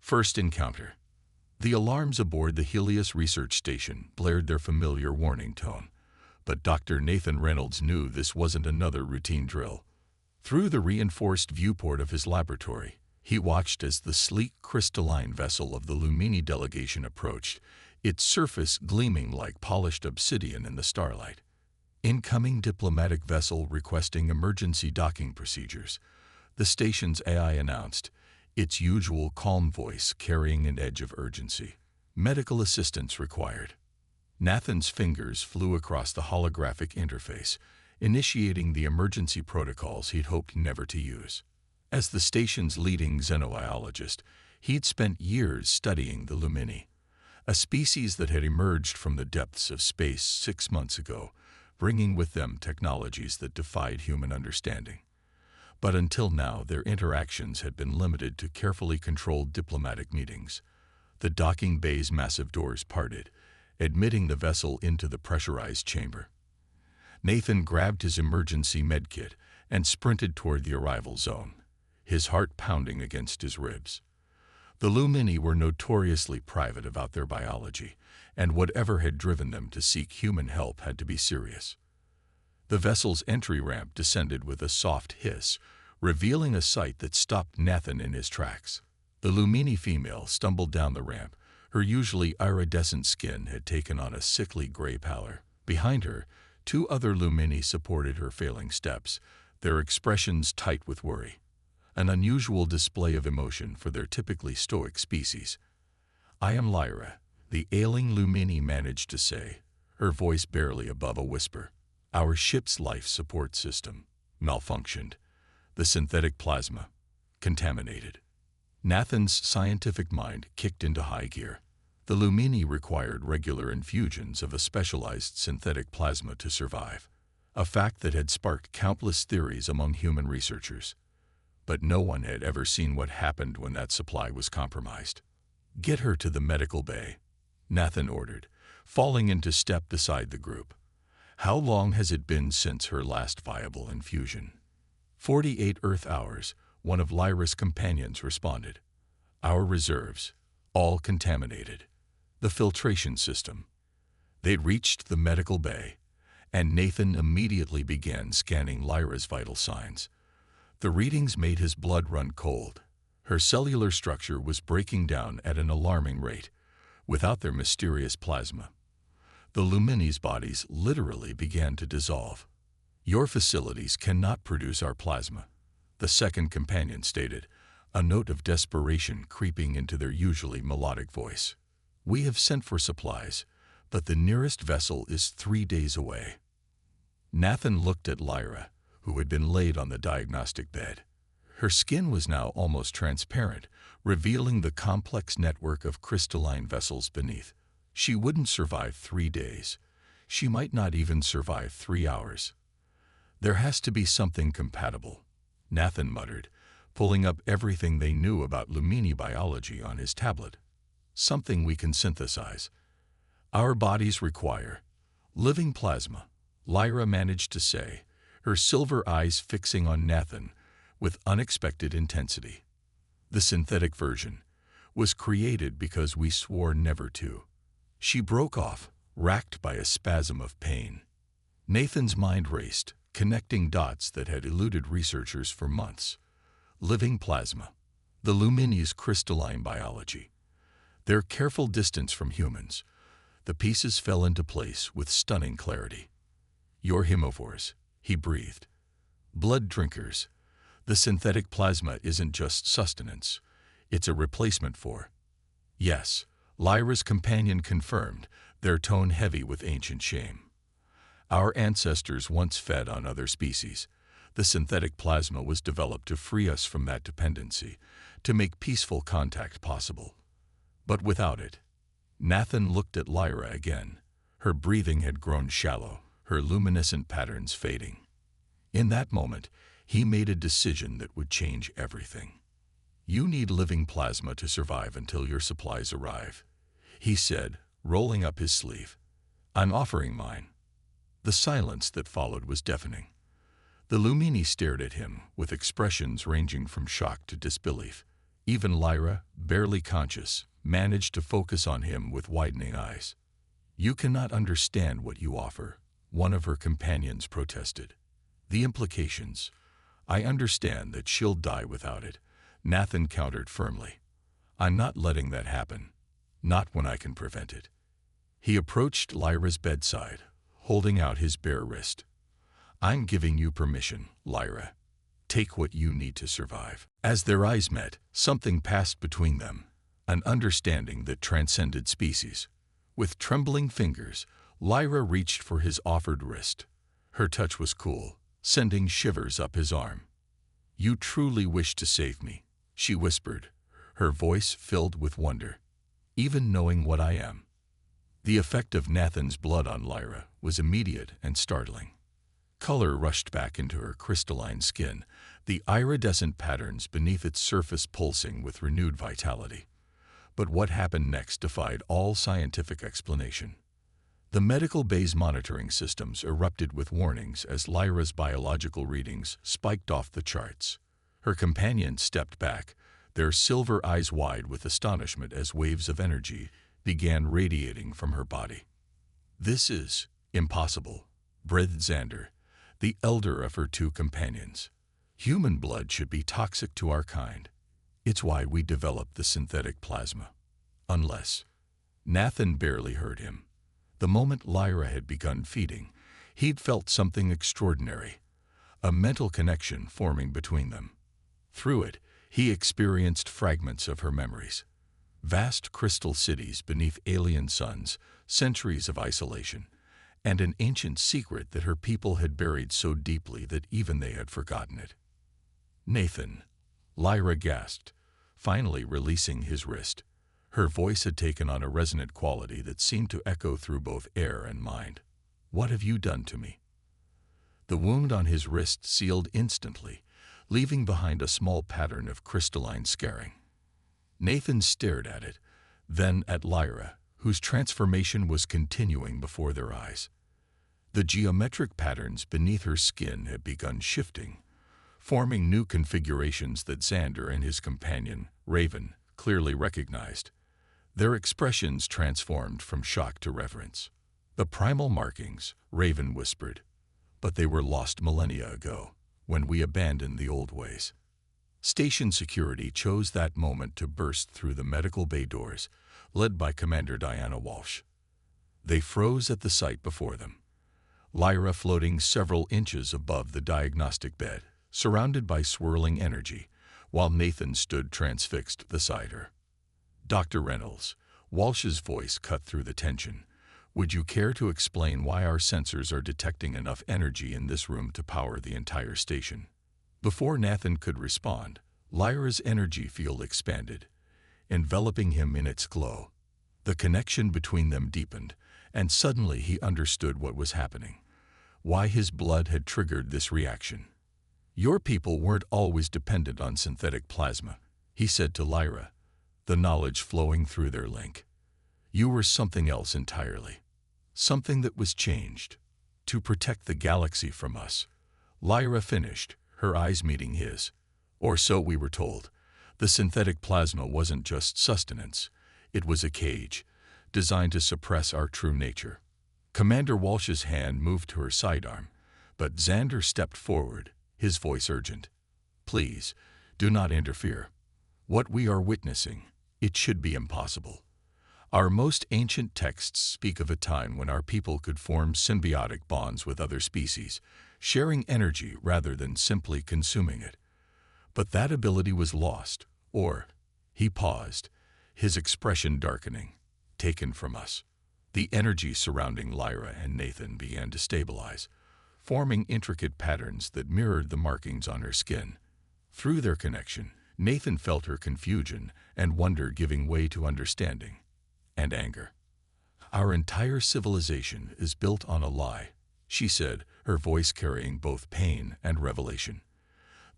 First encounter. The alarms aboard the Helios research station blared their familiar warning tone, but Dr. Nathan Reynolds knew this wasn't another routine drill. Through the reinforced viewport of his laboratory, he watched as the sleek, crystalline vessel of the Lumini delegation approached, its surface gleaming like polished obsidian in the starlight. Incoming diplomatic vessel requesting emergency docking procedures, the station's AI announced, its usual calm voice carrying an edge of urgency. Medical assistance required. Nathan's fingers flew across the holographic interface, initiating the emergency protocols he'd hoped never to use. As the station's leading xenobiologist, he'd spent years studying the Lumini, a species that had emerged from the depths of space 6 months ago, bringing with them technologies that defied human understanding. But until now, their interactions had been limited to carefully controlled diplomatic meetings. The docking bay's massive doors parted, admitting the vessel into the pressurized chamber. Nathan grabbed his emergency medkit and sprinted toward the arrival zone, his heart pounding against his ribs. The Lumini were notoriously private about their biology, and whatever had driven them to seek human help had to be serious. The vessel's entry ramp descended with a soft hiss, revealing a sight that stopped Nathan in his tracks. The Lumini female stumbled down the ramp. Her usually iridescent skin had taken on a sickly gray pallor. Behind her, 2 other Lumini supported her failing steps, their expressions tight with worry. An unusual display of emotion for their typically stoic species. "I am Lyra," the ailing Lumini managed to say, her voice barely above a whisper. "Our ship's life support system malfunctioned. The synthetic plasma contaminated." Nathan's scientific mind kicked into high gear. The Lumini required regular infusions of a specialized synthetic plasma to survive, a fact that had sparked countless theories among human researchers. But no one had ever seen what happened when that supply was compromised. "Get her to the medical bay," Nathan ordered, falling into step beside the group. "How long has it been since her last viable infusion?" 48 Earth hours, one of Lyra's companions responded. "Our reserves, all contaminated. The filtration system." They'd reached the medical bay, and Nathan immediately began scanning Lyra's vital signs. The readings made his blood run cold. Her cellular structure was breaking down at an alarming rate. Without their mysterious plasma, the Lumini's bodies literally began to dissolve. "Your facilities cannot produce our plasma," the second companion stated, a note of desperation creeping into their usually melodic voice. "We have sent for supplies, but the nearest vessel is 3 days away." Nathan looked at Lyra, who had been laid on the diagnostic bed. Her skin was now almost transparent, revealing the complex network of crystalline vessels beneath. She wouldn't survive 3 days. She might not even survive 3 hours. "There has to be something compatible," Nathan muttered, pulling up everything they knew about Lumini biology on his tablet. "Something we can synthesize. Our bodies require living plasma," Lyra managed to say, her silver eyes fixing on Nathan with unexpected intensity. "The synthetic version was created because we swore never to." She broke off, racked by a spasm of pain. Nathan's mind raced, connecting dots that had eluded researchers for months. Living plasma, the Lumini's crystalline biology, their careful distance from humans. The pieces fell into place with stunning clarity. "Your hemophores," he breathed. "Blood drinkers. The synthetic plasma isn't just sustenance, it's a replacement for—" "Yes," Lyra's companion confirmed, their tone heavy with ancient shame. "Our ancestors once fed on other species. The synthetic plasma was developed to free us from that dependency, to make peaceful contact possible. But without it—" Nathan looked at Lyra again. Her breathing had grown shallow, her luminescent patterns fading. In that moment, he made a decision that would change everything. "You need living plasma to survive until your supplies arrive," he said, rolling up his sleeve. "I'm offering mine." The silence that followed was deafening. The Lumini stared at him with expressions ranging from shock to disbelief. Even Lyra, barely conscious, managed to focus on him with widening eyes. "You cannot understand what you offer," one of her companions protested. "The implications. I understand that she'll die without it," Nathan countered firmly. "I'm not letting that happen. Not when I can prevent it." He approached Lyra's bedside, holding out his bare wrist. "I'm giving you permission, Lyra. Take what you need to survive." As their eyes met, something passed between them, an understanding that transcended species. With trembling fingers, Lyra reached for his offered wrist. Her touch was cool, sending shivers up his arm. "You truly wish to save me," she whispered, her voice filled with wonder. "Even knowing what I am." The effect of Nathan's blood on Lyra was immediate and startling. Color rushed back into her crystalline skin, the iridescent patterns beneath its surface pulsing with renewed vitality. But what happened next defied all scientific explanation. The medical bay's monitoring systems erupted with warnings as Lyra's biological readings spiked off the charts. Her companions stepped back, their silver eyes wide with astonishment as waves of energy began radiating from her body. "This is impossible," breathed Xander, the elder of her two companions. "Human blood should be toxic to our kind. It's why we developed the synthetic plasma. Unless—" Nathan barely heard him. The moment Lyra had begun feeding, he'd felt something extraordinary, a mental connection forming between them. Through it, he experienced fragments of her memories. Vast crystal cities beneath alien suns, centuries of isolation, and an ancient secret that her people had buried so deeply that even they had forgotten it. "Nathan," Lyra gasped, finally releasing his wrist. Her voice had taken on a resonant quality that seemed to echo through both air and mind. "What have you done to me?" The wound on his wrist sealed instantly, leaving behind a small pattern of crystalline scarring. Nathan stared at it, then at Lyra, whose transformation was continuing before their eyes. The geometric patterns beneath her skin had begun shifting, forming new configurations that Xander and his companion, Raven, clearly recognized. Their expressions transformed from shock to reverence. "The primal markings," Raven whispered, "but they were lost millennia ago, when we abandoned the old ways." Station security chose that moment to burst through the medical bay doors, led by Commander Diana Walsh. They froze at the sight before them, Lyra floating several inches above the diagnostic bed, surrounded by swirling energy, while Nathan stood transfixed beside her. "Dr. Reynolds," Walsh's voice cut through the tension, "would you care to explain why our sensors are detecting enough energy in this room to power the entire station?" Before Nathan could respond, Lyra's energy field expanded, enveloping him in its glow. The connection between them deepened, and suddenly he understood what was happening, why his blood had triggered this reaction. "Your people weren't always dependent on synthetic plasma," he said to Lyra, the knowledge flowing through their link. "You were something else entirely. Something that was changed. To protect the galaxy from us." Lyra finished, her eyes meeting his. "Or so we were told. The synthetic plasma wasn't just sustenance. It was a cage, designed to suppress our true nature." Commander Walsh's hand moved to her sidearm, but Xander stepped forward, his voice urgent. "Please, do not interfere. What we are witnessing, it should be impossible. Our most ancient texts speak of a time when our people could form symbiotic bonds with other species, sharing energy rather than simply consuming it. But that ability was lost, or—" he paused, his expression darkening, "taken from us." The energy surrounding Lyra and Nathan began to stabilize, forming intricate patterns that mirrored the markings on her skin. Through their connection, Nathan felt her confusion and wonder giving way to understanding and anger. "Our entire civilization is built on a lie," she said, her voice carrying both pain and revelation.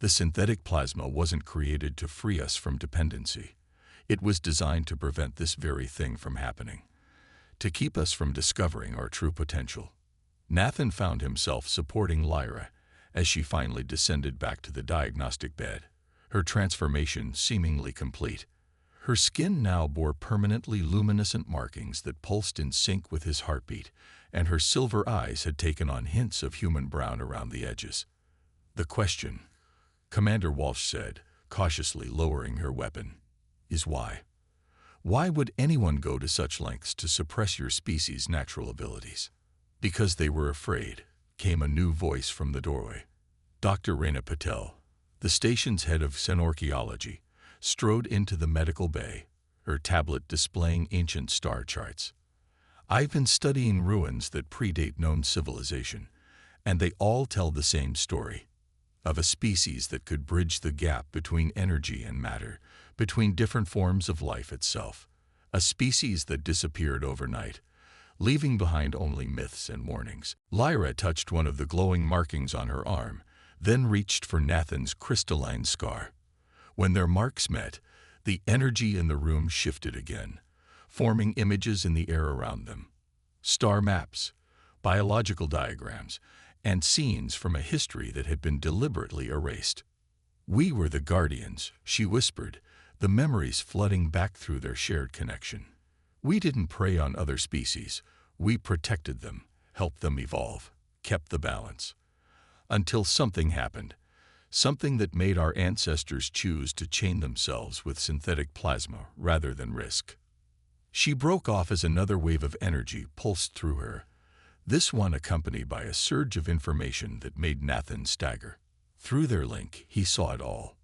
"The synthetic plasma wasn't created to free us from dependency. It was designed to prevent this very thing from happening, to keep us from discovering our true potential." Nathan found himself supporting Lyra as she finally descended back to the diagnostic bed, her transformation seemingly complete. Her skin now bore permanently luminescent markings that pulsed in sync with his heartbeat, and her silver eyes had taken on hints of human brown around the edges. "The question," Commander Walsh said, cautiously lowering her weapon, "is why? Why would anyone go to such lengths to suppress your species' natural abilities?" "Because they were afraid," came a new voice from the doorway. Dr. Rena Patel, the station's head of xenorchaeology, strode into the medical bay, her tablet displaying ancient star charts. "I've been studying ruins that predate known civilization, and they all tell the same story, of a species that could bridge the gap between energy and matter, between different forms of life itself, a species that disappeared overnight, leaving behind only myths and warnings." Lyra touched one of the glowing markings on her arm, then reached for Nathan's crystalline scar. When their marks met, the energy in the room shifted again, forming images in the air around them. Star maps, biological diagrams, and scenes from a history that had been deliberately erased. "We were the guardians," she whispered, the memories flooding back through their shared connection. "We didn't prey on other species. We protected them, helped them evolve, kept the balance. Until something happened. Something that made our ancestors choose to chain themselves with synthetic plasma rather than risk." She broke off as another wave of energy pulsed through her, this one accompanied by a surge of information that made Nathan stagger. Through their link, he saw it all.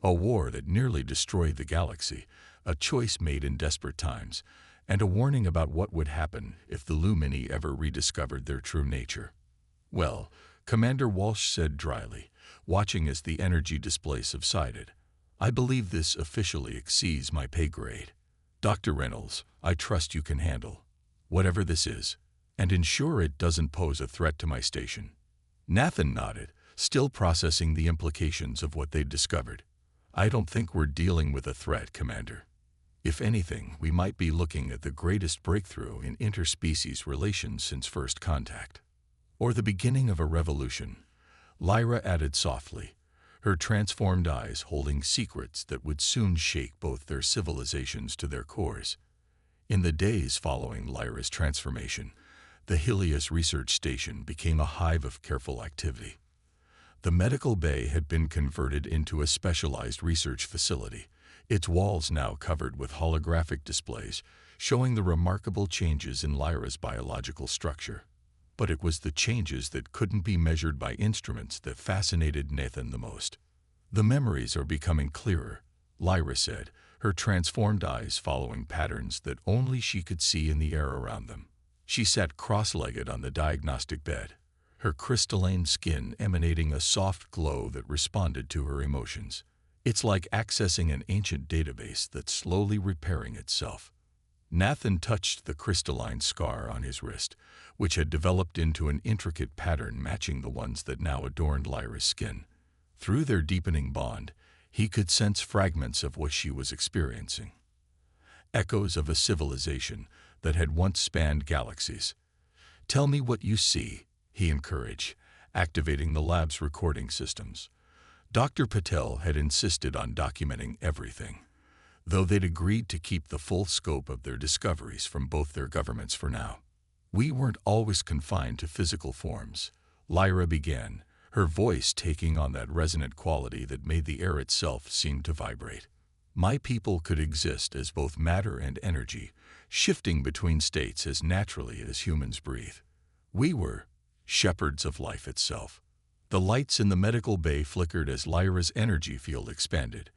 A war that nearly destroyed the galaxy, a choice made in desperate times, and a warning about what would happen if the Lumini ever rediscovered their true nature. "Well," Commander Walsh said dryly, watching as the energy display subsided, "I believe this officially exceeds my pay grade. Dr. Reynolds, I trust you can handle whatever this is, and ensure it doesn't pose a threat to my station." Nathan nodded, still processing the implications of what they'd discovered. "I don't think we're dealing with a threat, Commander. If anything, we might be looking at the greatest breakthrough in interspecies relations since first contact. Or the beginning of a revolution," Lyra added softly, her transformed eyes holding secrets that would soon shake both their civilizations to their cores. In the days following Lyra's transformation, the Helios research station became a hive of careful activity. The medical bay had been converted into a specialized research facility, its walls now covered with holographic displays showing the remarkable changes in Lyra's biological structure. But it was the changes that couldn't be measured by instruments that fascinated Nathan the most. "The memories are becoming clearer," Lyra said, her transformed eyes following patterns that only she could see in the air around them. She sat cross-legged on the diagnostic bed, her crystalline skin emanating a soft glow that responded to her emotions. "It's like accessing an ancient database that's slowly repairing itself." Nathan touched the crystalline scar on his wrist, which had developed into an intricate pattern matching the ones that now adorned Lyra's skin. Through their deepening bond, he could sense fragments of what she was experiencing. Echoes of a civilization that had once spanned galaxies. "Tell me what you see," he encouraged, activating the lab's recording systems. Dr. Patel had insisted on documenting everything, though they'd agreed to keep the full scope of their discoveries from both their governments for now. "We weren't always confined to physical forms," Lyra began, her voice taking on that resonant quality that made the air itself seem to vibrate. "My people could exist as both matter and energy, shifting between states as naturally as humans breathe. We were shepherds of life itself." The lights in the medical bay flickered as Lyra's energy field expanded,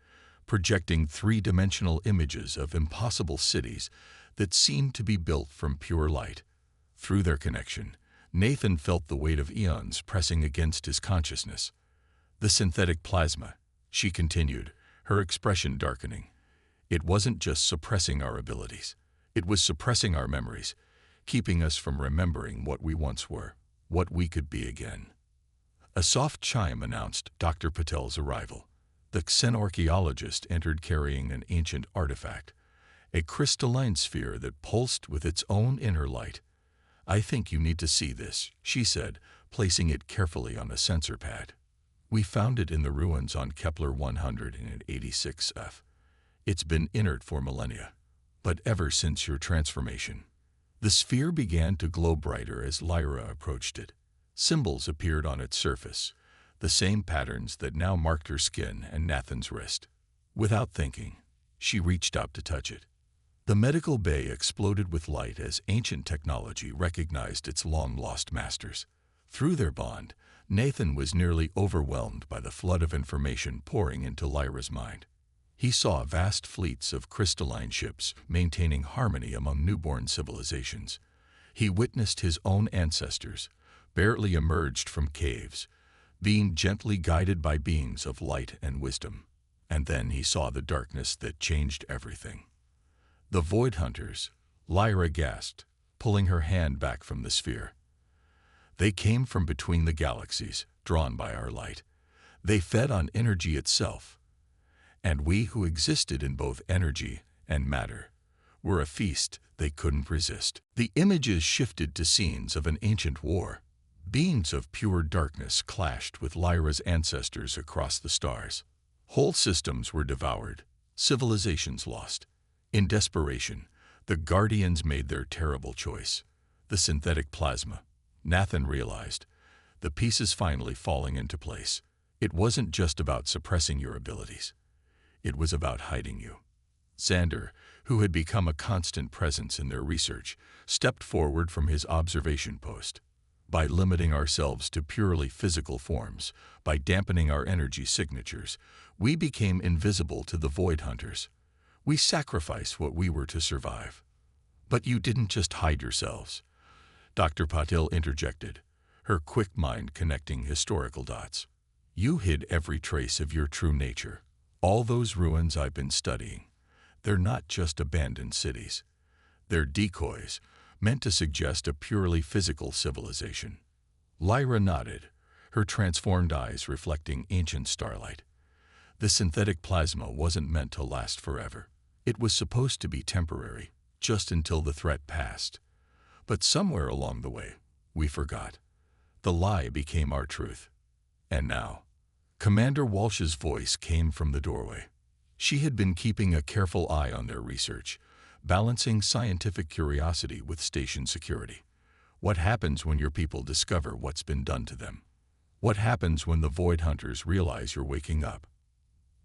projecting three-dimensional images of impossible cities that seemed to be built from pure light. Through their connection, Nathan felt the weight of eons pressing against his consciousness. "The synthetic plasma," she continued, her expression darkening. "It wasn't just suppressing our abilities. It was suppressing our memories, keeping us from remembering what we once were, what we could be again." A soft chime announced Dr. Patel's arrival. The xenorchaeologist entered carrying an ancient artifact, a crystalline sphere that pulsed with its own inner light. "I think you need to see this," she said, placing it carefully on a sensor pad. We found it in the ruins on Kepler 186f. It's been inert for millennia. But ever since your transformation, the sphere began to glow brighter as Lyra approached it. Symbols appeared on its surface, the same patterns that now marked her skin and Nathan's wrist. Without thinking, she reached out to touch it. The medical bay exploded with light as ancient technology recognized its long-lost masters. Through their bond, Nathan was nearly overwhelmed by the flood of information pouring into Lyra's mind. He saw vast fleets of crystalline ships maintaining harmony among newborn civilizations. He witnessed his own ancestors, barely emerged from caves, being gently guided by beings of light and wisdom. And then he saw the darkness that changed everything. The Void Hunters, Lyra gasped, pulling her hand back from the sphere. They came from between the galaxies, drawn by our light. They fed on energy itself. And we who existed in both energy and matter were a feast they couldn't resist. The images shifted to scenes of an ancient war. Beings of pure darkness clashed with Lyra's ancestors across the stars. Whole systems were devoured, civilizations lost. In desperation, the Guardians made their terrible choice: the synthetic plasma. Nathan realized, the pieces finally falling into place. It wasn't just about suppressing your abilities. It was about hiding you. Xander, who had become a constant presence in their research, stepped forward from his observation post. By limiting ourselves to purely physical forms, by dampening our energy signatures, we became invisible to the Void Hunters. We sacrificed what we were to survive. But you didn't just hide yourselves. Dr. Patil interjected, her quick mind connecting historical dots. You hid every trace of your true nature. All those ruins I've been studying, they're not just abandoned cities. They're decoys, meant to suggest a purely physical civilization. Lyra nodded, her transformed eyes reflecting ancient starlight. The synthetic plasma wasn't meant to last forever. It was supposed to be temporary, just until the threat passed. But somewhere along the way, we forgot. The lie became our truth. And now, Commander Walsh's voice came from the doorway. She had been keeping a careful eye on their research, balancing scientific curiosity with station security. What happens when your people discover what's been done to them? What happens when the Void Hunters realize you're waking up?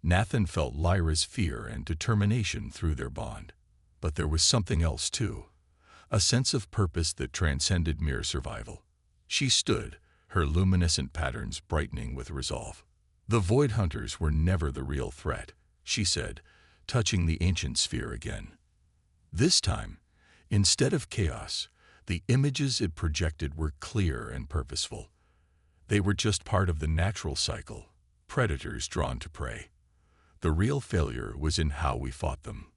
Nathan felt Lyra's fear and determination through their bond. But there was something else too, a sense of purpose that transcended mere survival. She stood, her luminescent patterns brightening with resolve. The Void Hunters were never the real threat, she said, touching the ancient sphere again. This time, instead of chaos, the images it projected were clear and purposeful. They were just part of the natural cycle, predators drawn to prey. The real failure was in how we fought them.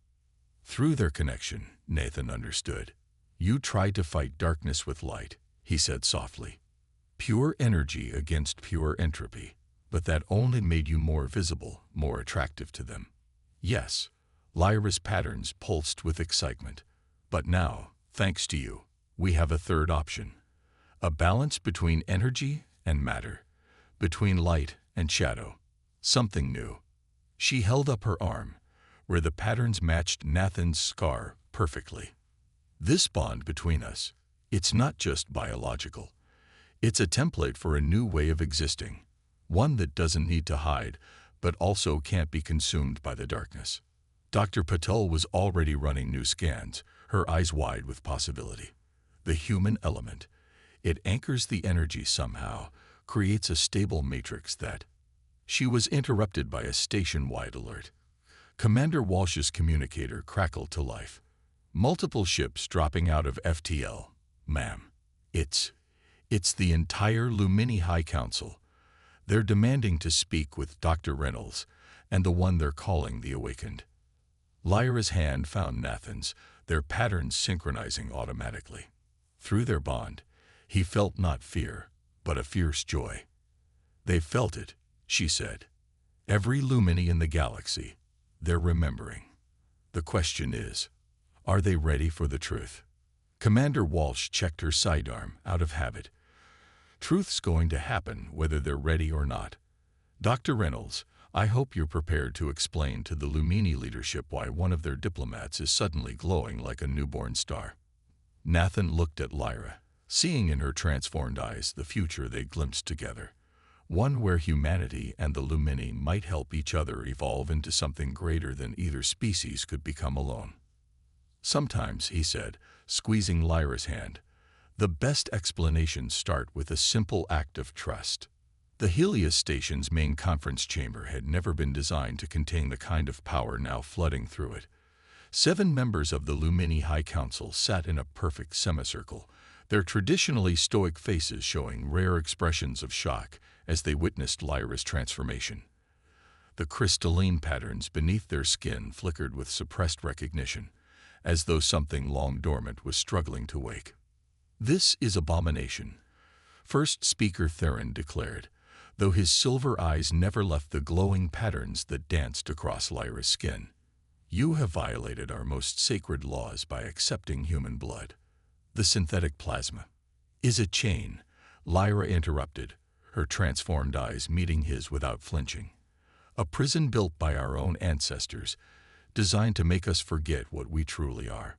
Through their connection, Nathan understood. You tried to fight darkness with light, he said softly. Pure energy against pure entropy. But that only made you more visible, more attractive to them. Yes, Lyra's patterns pulsed with excitement. But now, thanks to you, we have a third option. A balance between energy and matter, between light and shadow. Something new. She held up her arm, where the patterns matched Nathan's scar perfectly. This bond between us, it's not just biological. It's a template for a new way of existing. One that doesn't need to hide, but also can't be consumed by the darkness. Dr. Patel was already running new scans, her eyes wide with possibility. The human element. It anchors the energy somehow, creates a stable matrix that... She was interrupted by a station-wide alert. Commander Walsh's communicator crackled to life. Multiple ships dropping out of FTL. Ma'am, it's the entire Lumini High Council. They're demanding to speak with Dr. Reynolds and the one they're calling the Awakened. Lyra's hand found Nathan's, their patterns synchronizing automatically. Through their bond, he felt not fear, but a fierce joy. They felt it, she said. Every Lumini in the galaxy, they're remembering. The question is, are they ready for the truth? Commander Walsh checked her sidearm out of habit. Truth's going to happen whether they're ready or not. Dr. Reynolds, I hope you're prepared to explain to the Lumini leadership why one of their diplomats is suddenly glowing like a newborn star. Nathan looked at Lyra, seeing in her transformed eyes the future they glimpsed together, one where humanity and the Lumini might help each other evolve into something greater than either species could become alone. Sometimes, he said, squeezing Lyra's hand, the best explanations start with a simple act of trust. The Helios station's main conference chamber had never been designed to contain the kind of power now flooding through it. 7 members of the Lumini High Council sat in a perfect semicircle, their traditionally stoic faces showing rare expressions of shock as they witnessed Lyra's transformation. The crystalline patterns beneath their skin flickered with suppressed recognition, as though something long dormant was struggling to wake. "This is abomination," First Speaker Theron declared, though his silver eyes never left the glowing patterns that danced across Lyra's skin. "You have violated our most sacred laws by accepting human blood. The synthetic plasma is a chain," Lyra interrupted, her transformed eyes meeting his without flinching. "A prison built by our own ancestors, designed to make us forget what we truly are."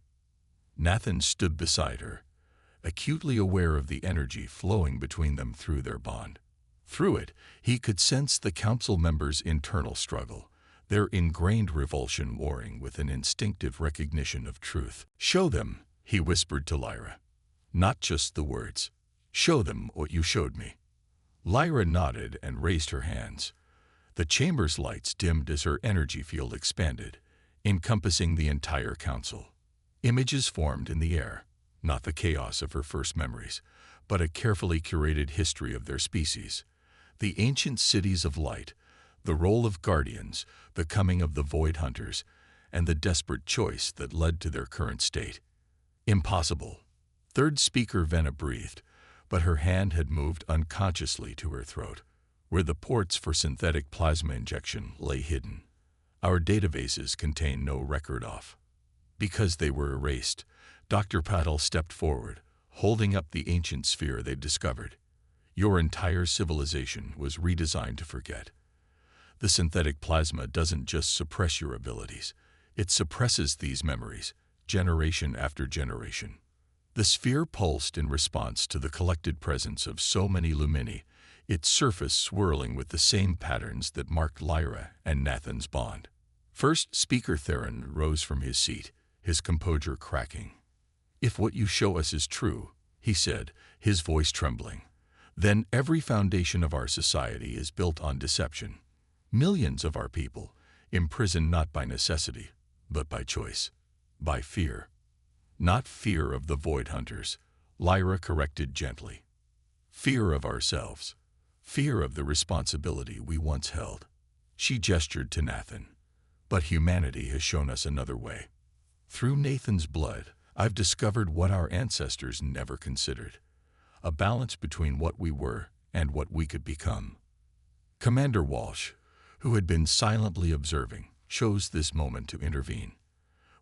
Nathan stood beside her, acutely aware of the energy flowing between them through their bond. Through it, he could sense the council members' internal struggle, their ingrained revulsion warring with an instinctive recognition of truth. "Show them," he whispered to Lyra. "Not just the words. Show them what you showed me." Lyra nodded and raised her hands. The chamber's lights dimmed as her energy field expanded, encompassing the entire council. Images formed in the air, not the chaos of her first memories, but a carefully curated history of their species. The ancient cities of light, the role of guardians, the coming of the void hunters, and the desperate choice that led to their current state. "Impossible," Third Speaker Venna breathed, but her hand had moved unconsciously to her throat, where the ports for synthetic plasma injection lay hidden. "Our databases contain no record of." Because they were erased, Dr. Patel stepped forward, holding up the ancient sphere they'd discovered. "Your entire civilization was redesigned to forget. The synthetic plasma doesn't just suppress your abilities, it suppresses these memories, generation after generation." The sphere pulsed in response to the collected presence of so many Lumini, its surface swirling with the same patterns that marked Lyra and Nathan's bond. First Speaker Theron rose from his seat, his composure cracking. "If what you show us is true," he said, his voice trembling, "then every foundation of our society is built on deception. Millions of our people, imprisoned not by necessity, but by choice, by fear." "Not fear of the void hunters," Lyra corrected gently. "Fear of ourselves, fear of the responsibility we once held." She gestured to Nathan. "But humanity has shown us another way. Through Nathan's blood, I've discovered what our ancestors never considered, a balance between what we were and what we could become." Commander Walsh, who had been silently observing, chose this moment to intervene.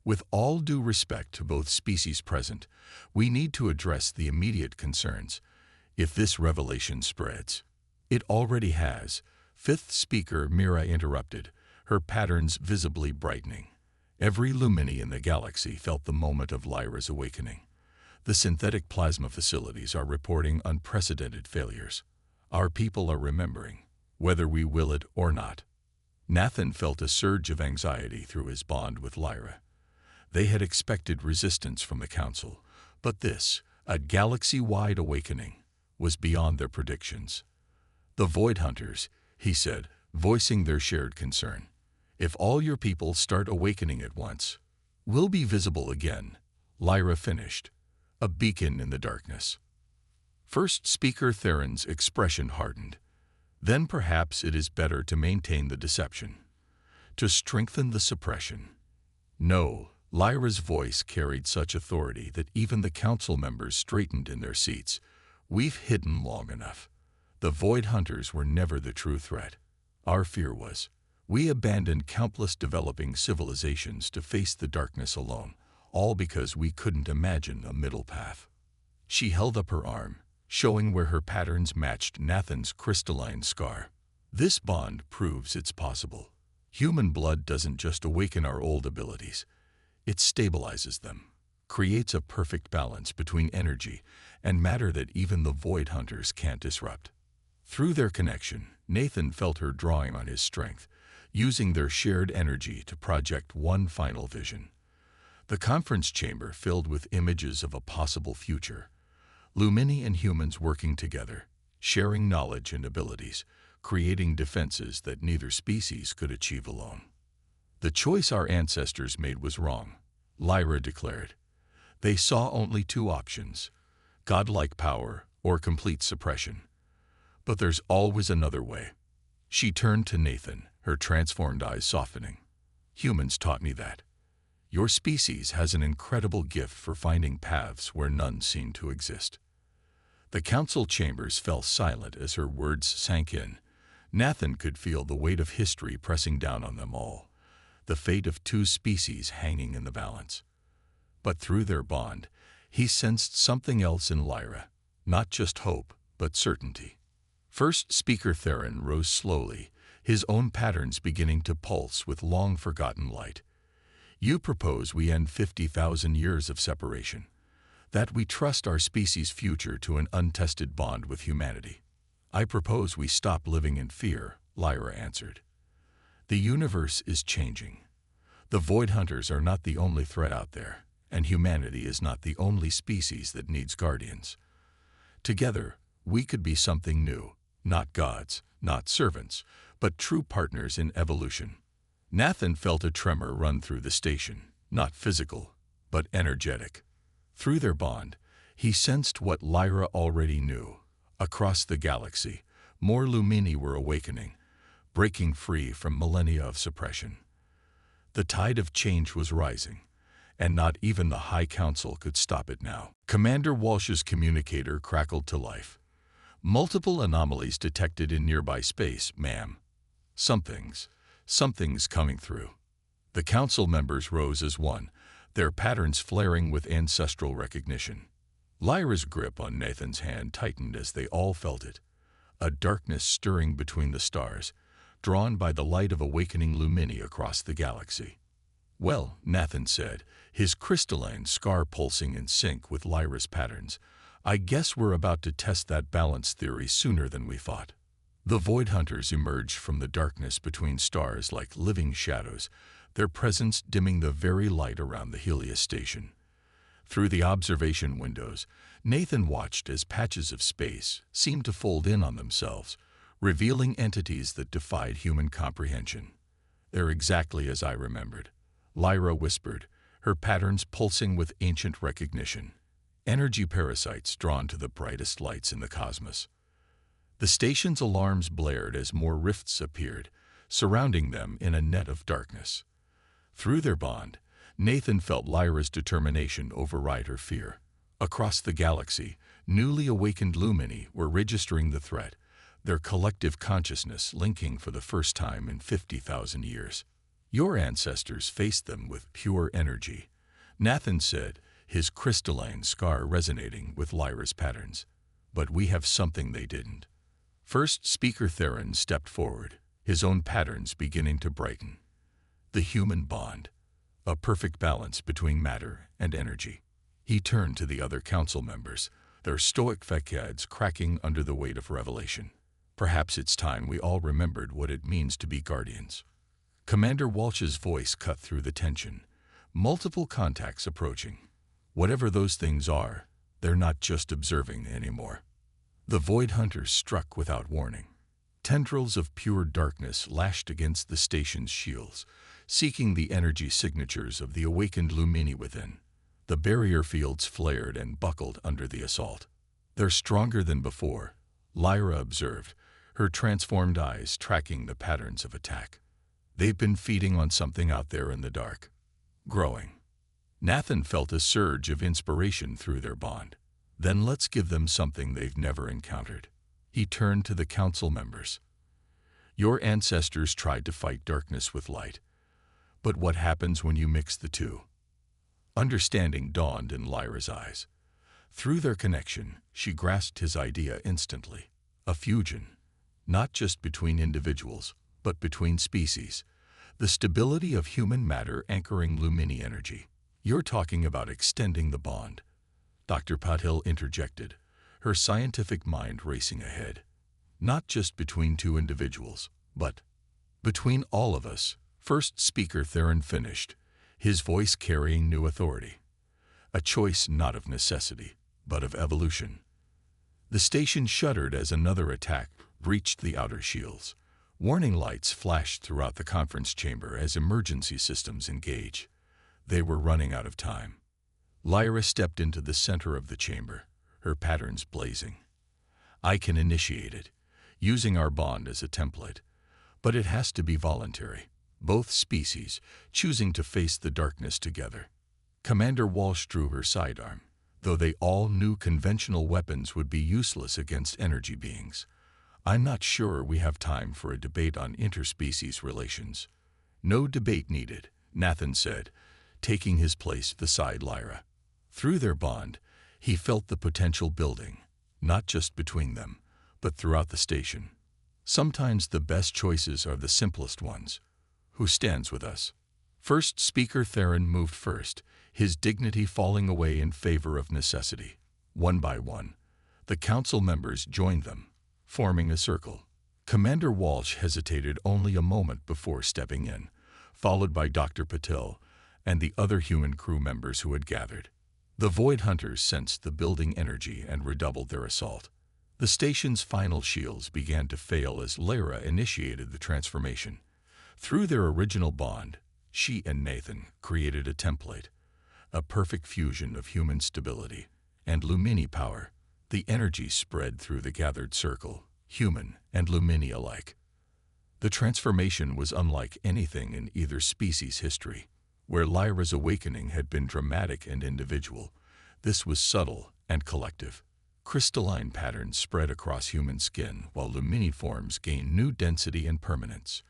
"With all due respect to both species present, we need to address the immediate concerns. If this revelation spreads—" "It already has," Fifth Speaker Mira interrupted, her patterns visibly brightening. Every Lumini in the galaxy felt the moment of Lyra's awakening. The synthetic plasma facilities are reporting unprecedented failures. Our people are remembering, whether we will it or not. Nathan felt a surge of anxiety through his bond with Lyra. They had expected resistance from the Council, but this, a galaxy-wide awakening, was beyond their predictions. "The Void Hunters," he said, voicing their shared concern. "If all your people start awakening at once, we'll be visible again," Lyra finished, a beacon in the darkness. First Speaker Theron's expression hardened. "Then perhaps it is better to maintain the deception, to strengthen the suppression." "No," Lyra's voice carried such authority that even the council members straightened in their seats. "We've hidden long enough. The Void Hunters were never the true threat. Our fear was. We abandoned countless developing civilizations to face the darkness alone, all because we couldn't imagine a middle path." She held up her arm, showing where her patterns matched Nathan's crystalline scar. This bond proves it's possible. Human blood doesn't just awaken our old abilities, it stabilizes them, creates a perfect balance between energy and matter that even the Void Hunters can't disrupt. Through their connection, Nathan felt her drawing on his strength, using their shared energy to project one final vision. The conference chamber filled with images of a possible future. Lumini and humans working together, sharing knowledge and abilities, creating defenses that neither species could achieve alone. The choice our ancestors made was wrong, Lyra declared. They saw only two options, godlike power or complete suppression. But there's always another way. She turned to Nathan, her transformed eyes softening. Humans taught me that. Your species has an incredible gift for finding paths where none seem to exist. The council chambers fell silent as her words sank in. Nathan could feel the weight of history pressing down on them all, the fate of two species hanging in the balance. But through their bond, he sensed something else in Lyra, not just hope, but certainty. First Speaker Theron rose slowly, his own patterns beginning to pulse with long-forgotten light. You propose we end 50,000 years of separation, that we trust our species' future to an untested bond with humanity. I propose we stop living in fear, Lyra answered. The universe is changing. The Void Hunters are not the only threat out there, and humanity is not the only species that needs guardians. Together, we could be something new, not gods, not servants, but true partners in evolution. Nathan felt a tremor run through the station, not physical, but energetic. Through their bond, he sensed what Lyra already knew. Across the galaxy, more Lumini were awakening, breaking free from millennia of suppression. The tide of change was rising, and not even the High Council could stop it now. Commander Walsh's communicator crackled to life. Multiple anomalies detected in nearby space, ma'am. Something's coming through. The council members rose as one, their patterns flaring with ancestral recognition. Lyra's grip on Nathan's hand tightened as they all felt it, a darkness stirring between the stars, drawn by the light of awakening Lumini across the galaxy. Well, Nathan said, his crystalline scar pulsing in sync with Lyra's patterns, I guess we're about to test that balance theory sooner than we thought. The Void Hunters emerged from the darkness between stars like living shadows, their presence dimming the very light around the Helios station. Through the observation windows, Nathan watched as patches of space seemed to fold in on themselves, revealing entities that defied human comprehension. They're exactly as I remembered, Lyra whispered, her patterns pulsing with ancient recognition. Energy parasites drawn to the brightest lights in the cosmos. The station's alarms blared as more rifts appeared, surrounding them in a net of darkness. Through their bond, Nathan felt Lyra's determination override her fear. Across the galaxy, newly awakened Lumini were registering the threat, their collective consciousness linking for the first time in 50,000 years. Your ancestors faced them with pure energy, Nathan said, his crystalline scar resonating with Lyra's patterns. But we have something they didn't. First Speaker Theron stepped forward, his own patterns beginning to brighten. The human bond, a perfect balance between matter and energy. He turned to the other council members, their stoic facades cracking under the weight of revelation. Perhaps it's time we all remembered what it means to be guardians. Commander Walsh's voice cut through the tension. Multiple contacts approaching. Whatever those things are, they're not just observing anymore. The Void Hunters struck without warning. Tendrils of pure darkness lashed against the station's shields, seeking the energy signatures of the awakened Lumini within. The barrier fields flared and buckled under the assault. They're stronger than before, Lyra observed, her transformed eyes tracking the patterns of attack. They've been feeding on something out there in the dark. Growing. Nathan felt a surge of inspiration through their bond. Then let's give them something they've never encountered. He turned to the council members. Your ancestors tried to fight darkness with light. But what happens when you mix the two? Understanding dawned in Lyra's eyes. Through their connection, she grasped his idea instantly. A fusion. not just between individuals, but between species. The stability of human matter anchoring Lumini energy. You're talking about extending the bond, Dr. Patil interjected, her scientific mind racing ahead. Not just between two individuals, but between all of us. First speaker Theron finished, his voice carrying new authority. A choice not of necessity, but of evolution. The station shuddered as another attack breached the outer shields. Warning lights flashed throughout the conference chamber as emergency systems engage. They were running out of time. Lyra stepped into the center of the chamber, her patterns blazing. I can initiate it, using our bond as a template. But it has to be voluntary, both species choosing to face the darkness together. Commander Walsh drew her sidearm, though they all knew conventional weapons would be useless against energy beings. I'm not sure we have time for a debate on interspecies relations. No debate needed, Nathan said, taking his place beside Lyra. Through their bond, he felt the potential building, not just between them, but throughout the station. Sometimes the best choices are the simplest ones. Who stands with us? First speaker Theron moved first, his dignity falling away in favor of necessity. One by one, the council members joined them, forming a circle. Commander Walsh hesitated only a moment before stepping in, followed by Dr. Patil and the other human crew members who had gathered. The Void Hunters sensed the building energy and redoubled their assault. The station's final shields began to fail as Lyra initiated the transformation. Through their original bond, she and Nathan created a template, a perfect fusion of human stability and Lumini power. The energy spread through the gathered circle, human and Lumini alike. The transformation was unlike anything in either species' history. Where Lyra's awakening had been dramatic and individual, this was subtle and collective. Crystalline patterns spread across human skin, while Lumini forms gained new density and permanence.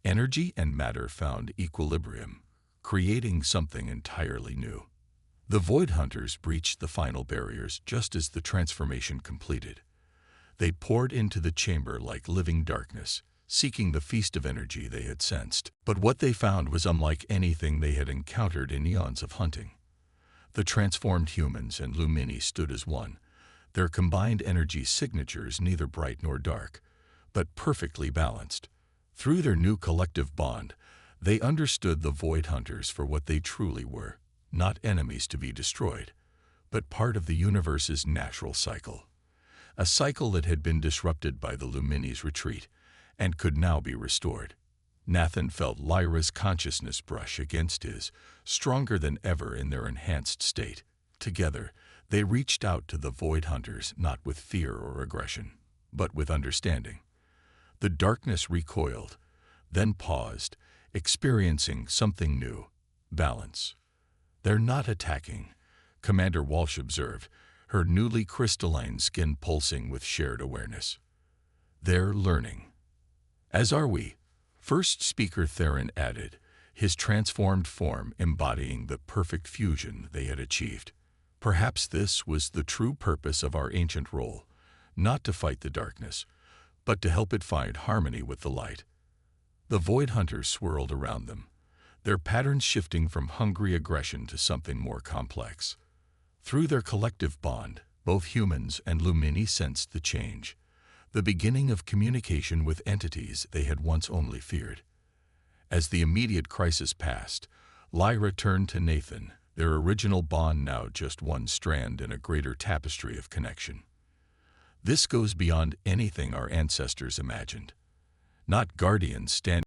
Energy and matter found equilibrium, creating something entirely new. The Void Hunters breached the final barriers just as the transformation completed. They poured into the chamber like living darkness, seeking the feast of energy they had sensed. But what they found was unlike anything they had encountered in eons of hunting. The transformed humans and Lumini stood as one, their combined energy signatures neither bright nor dark, but perfectly balanced. Through their new collective bond, they understood the Void Hunters for what they truly were, not enemies to be destroyed, but part of the universe's natural cycle. A cycle that had been disrupted by the Lumini's retreat, and could now be restored. Nathan felt Lyra's consciousness brush against his, stronger than ever in their enhanced state. Together, they reached out to the Void Hunters not with fear or aggression, but with understanding. The darkness recoiled, then paused, experiencing something new, balance. They're not attacking, Commander Walsh observed, her newly crystalline skin pulsing with shared awareness. They're learning. As are we, first speaker Theron added, his transformed form embodying the perfect fusion they had achieved. Perhaps this was the true purpose of our ancient role, not to fight the darkness, but to help it find harmony with the light. The Void Hunters swirled around them, their patterns shifting from hungry aggression to something more complex. Through their collective bond, both humans and Lumini sensed the change, the beginning of communication with entities they had once only feared. As the immediate crisis passed, Lyra turned to Nathan, their original bond now just one strand in a greater tapestry of connection. This goes beyond anything our ancestors imagined. Not guardians standing